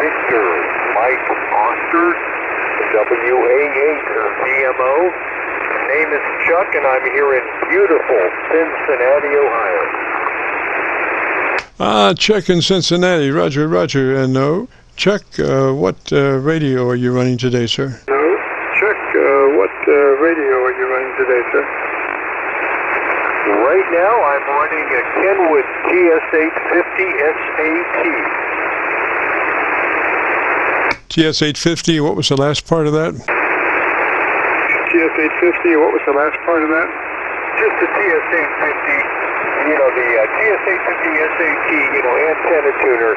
Victor, Mike Oscar, WA8VMO. Name is Chuck, and I'm here in beautiful Cincinnati, Ohio. Chuck in Cincinnati. Roger, Roger. And Chuck, what radio are you running today, sir? No, Chuck, what radio are you running today, sir? Right now, I'm running a Kenwood TS-850 SAT. TS-850, what was the last part of that? TS-850, what was the last part of that? Just the TS-850, you know, the TS-850 SAT, you know, antenna tuner.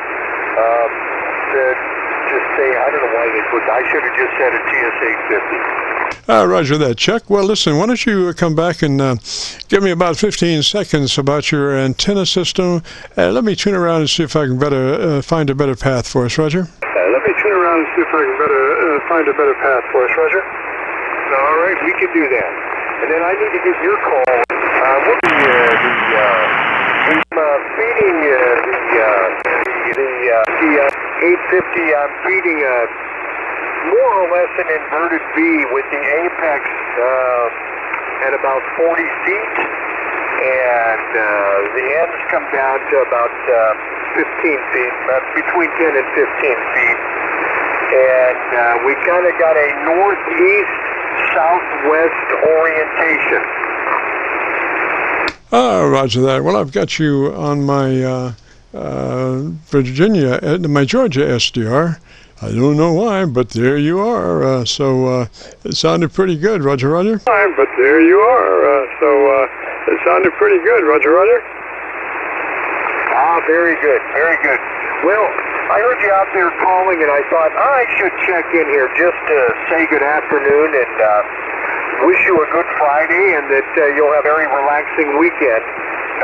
Just say, I don't know why they put, I should have just said a TS-850. Roger that, Chuck. Well, listen, why don't you come back and give me about 15 seconds about your antenna system. Let me tune around and see if I can find a better path for us, Roger. Let me tune around and see if I can find a better path for us, Roger. All right, we can do that. And then I need to get your call. I'm feeding the 850. I'm feeding more or less an inverted V with the apex at about 40 feet, and the ends come down to about 15 feet, between 10 and 15 feet. And we kind of got a northeast-southwest orientation. Roger that. Well, I've got you on my my Georgia SDR. I don't know why, but there you are. It sounded pretty good, Roger, Roger. But there you are. It sounded pretty good, Roger, Roger. Very good, very good. Well, I heard you out there calling, and I thought I should check in here just to say good afternoon and wish you a good Friday, and that you'll have a very relaxing weekend.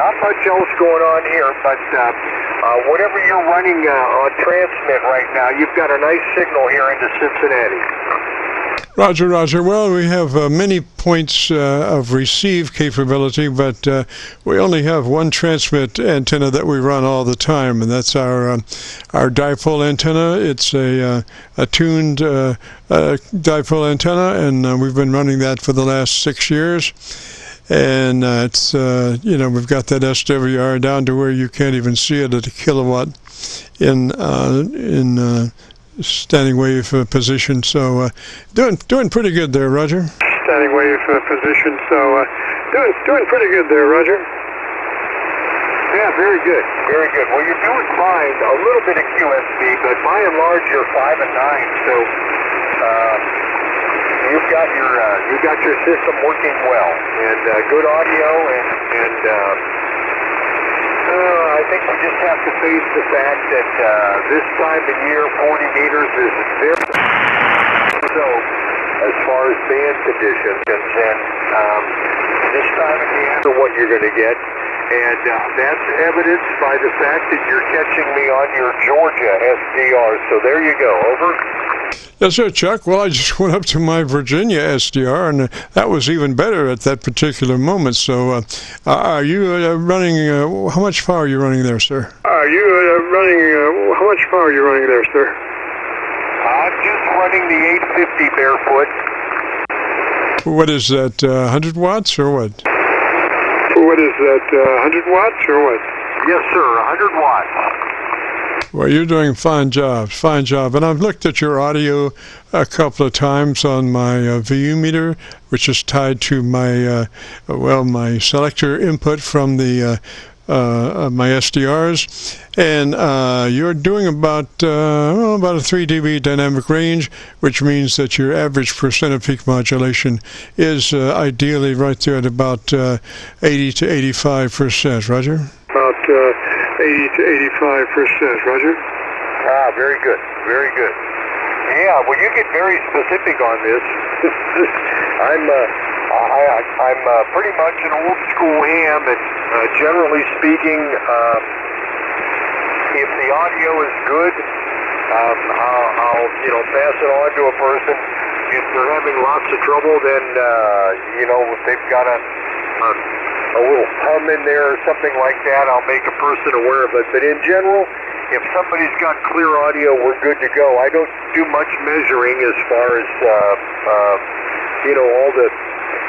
Not much else going on here, but whatever you're running on transmit right now, you've got a nice signal here into Cincinnati. Roger, Roger. Well, we have many points of receive capability, but we only have one transmit antenna that we run all the time, and that's our dipole antenna. It's a tuned dipole antenna, and we've been running that for the last 6 years. And it's, we've got that SWR down to where you can't even see it at a kilowatt in standing wave position. So doing pretty good there, Roger. Standing wave position. So doing pretty good there, Roger. Yeah, very good, very good. Well, you're doing fine. A little bit of QSB, but by and large, you're 5 and 9. So you've got your system working well, and good audio, and I think we just have to face the fact that this time of year, 40 meters is very so as far as band conditions, and this time of year is what you're going to get, and that's evidenced by the fact that you're catching me on your Georgia SDR. So there you go. Over. Yes, sir, Chuck. Well, I just went up to my Virginia SDR, and that was even better at that particular moment. So are you running, how much power are you running there, sir? How much power are you running there, sir? I'm just running the 850 barefoot. What is that, 100 watts or what? What is that, 100 watts or what? Yes, sir, 100 watts. Well, you're doing fine job. And I've looked at your audio a couple of times on my VU meter, which is tied to my my selector input from the my SDRs, and you're doing about a 3 dB dynamic range, which means that your average percent of peak modulation is ideally right there at about 80 to 85%. Roger. About 80 to 85%. Roger. Very good, very good. Yeah, well, you get very specific on this. I'm pretty much an old school ham, and generally speaking, if the audio is good, I'll pass it on to a person. If they're having lots of trouble, then if they've got a little hum in there or something like that, I'll make a person aware of it. But in general, if somebody's got clear audio, we're good to go. I don't do much measuring as far as, all the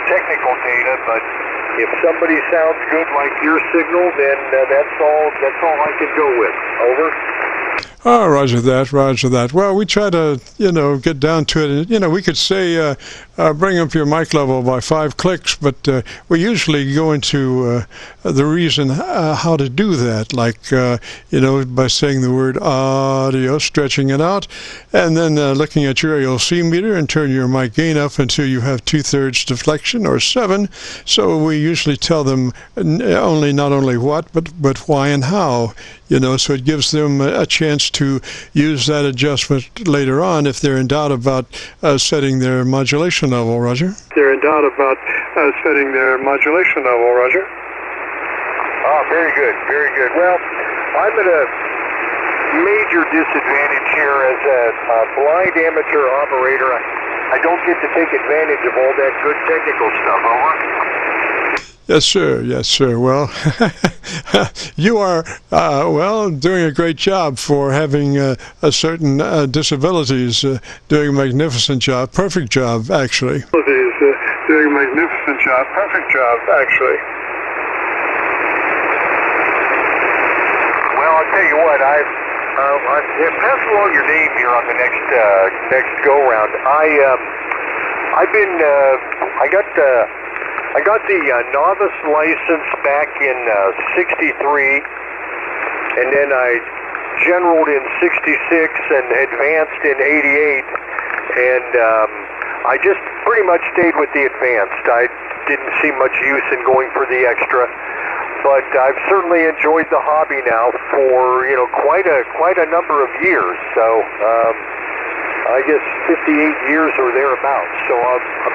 technical data, but if somebody sounds good like your signal, then that's all I can go with. Over. Oh, roger that, roger that. Well, we try to, get down to it. We could say bring up your mic level by 5 clicks, but we usually go into the reason how to do that, like, by saying the word audio, stretching it out, and then looking at your ALC meter and turn your mic gain up until you have 2/3 deflection or 7. So we usually tell them not only what, but why and how, so it gives them a chance to use that adjustment later on if they're in doubt about setting their modulation level, Roger. They're in doubt about setting their modulation level, Roger. Oh, very good, very good. Well, I'm at a major disadvantage here as a blind amateur operator. I don't get to take advantage of all that good technical stuff, over. Yes, sir. Yes, sir. Well, you are, doing a great job for having a certain disabilities, doing a magnificent job, perfect job, actually. Doing a magnificent job, perfect job, actually. Well, I'll tell you what, pass along your name here on the next go-round. I got the novice license back in 63, and then I generaled in 66 and advanced in 88, and I just pretty much stayed with the advanced. I didn't see much use in going for the extra, but I've certainly enjoyed the hobby now for quite a number of years. So I guess 58 years or thereabouts. So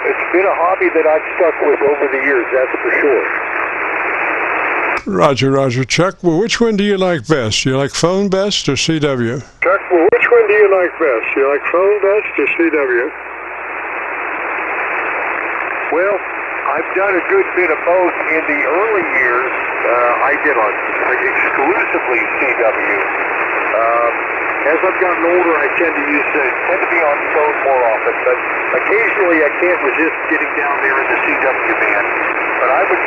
it's been a hobby that I've stuck with over the years, that's for sure. Roger, Chuck. Well, which one do you like best? You like phone best or CW? Chuck, well, which one do you like best? You like phone best or CW? Well, I've done a good bit of both. In the early years, I did exclusively CW. As I've gotten older, I tend to be on phone more often, but occasionally I can't resist getting down there in the CW band. But I would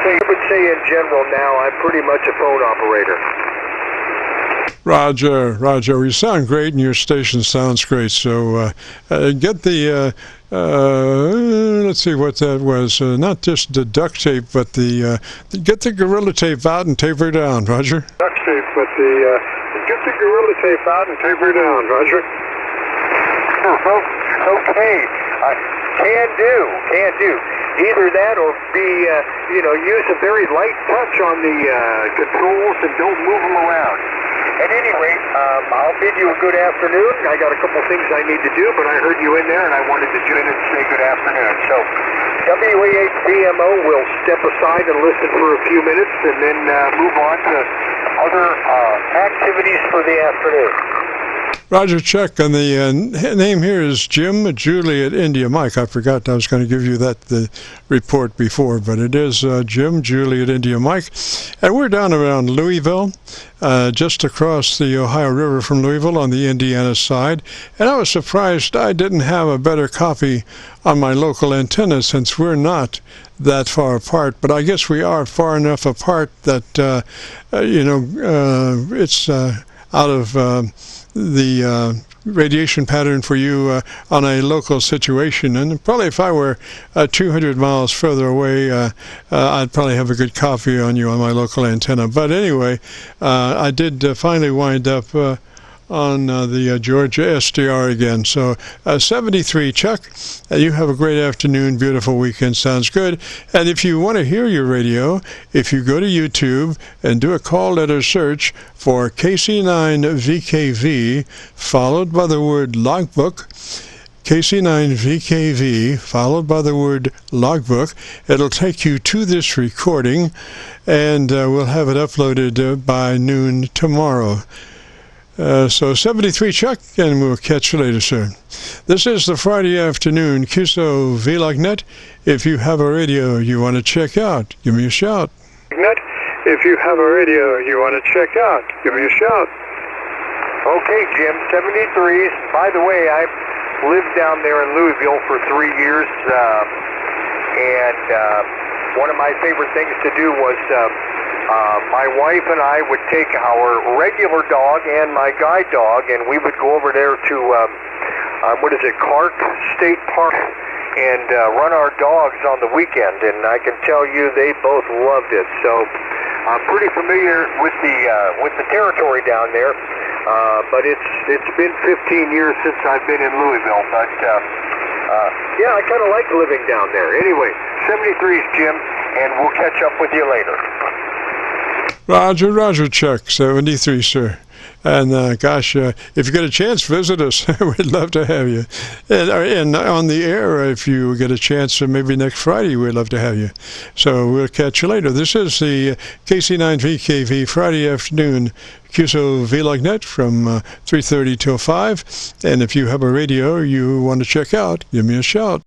say in general now, I'm pretty much a phone operator. Roger, you sound great and your station sounds great. So get the, let's see what that was, not just the duct tape, but get the Gorilla Tape out and tape her down, Roger. Duct tape, but get the Gorilla Tape out and tape her down, Roger. Okay, can do. Either that or use a very light touch on the controls and don't move them around. At any rate, I'll bid you a good afternoon. I got a couple things I need to do, but I heard you in there and I wanted to join and say good afternoon. So CHUCK-WA8VMO will step aside and listen for a few minutes and then move on to other activities for the afternoon. Roger, Chuck, and the name here is Jim Juliet India Mike. I forgot I was going to give you the report before, but it is Jim Juliet India Mike. And we're down around Louisville, just across the Ohio River from Louisville on the Indiana side. And I was surprised I didn't have a better copy on my local antenna since we're not that far apart. But I guess we are far enough apart that, it's out of the radiation pattern for you on a local situation. And probably if I were 200 miles further away, I'd probably have a good copy on you on my local antenna. But anyway, I did finally wind up on the Georgia SDR again. So 73 Chuck, you have a great afternoon, beautiful weekend, sounds good. And if you want to hear your radio, if you go to YouTube and do a call letter search for KC9VKV followed by the word logbook, KC9VKV followed by the word logbook, it'll take you to this recording, and we'll have it uploaded by noon tomorrow. So 73 Chuck, and we'll catch you later, sir. This is the Friday afternoon Qso-Vlog net. If you have a radio you want to check out, give me a shout. If you have a radio you want to check out, give me a shout. Okay, Jim, 73s. By the way, I lived down there in Louisville for 3 years, and one of my favorite things to do was my wife and I would take our regular dog and my guide dog, and we would go over there to, Clark State Park, and run our dogs on the weekend, and I can tell you they both loved it. So I'm pretty familiar with the territory down there, but it's been 15 years since I've been in Louisville, but yeah, I kind of like living down there. Anyway, 73s, Jim, and we'll catch up with you later. Roger, Chuck, 73, sir. And gosh, if you get a chance, visit us. We'd love to have you. And on the air, if you get a chance, maybe next Friday, we'd love to have you. So we'll catch you later. This is the KC9VKV Friday afternoon Qso-Vlog net from 3:30 till 5. And if you have a radio you want to check out, give me a shout.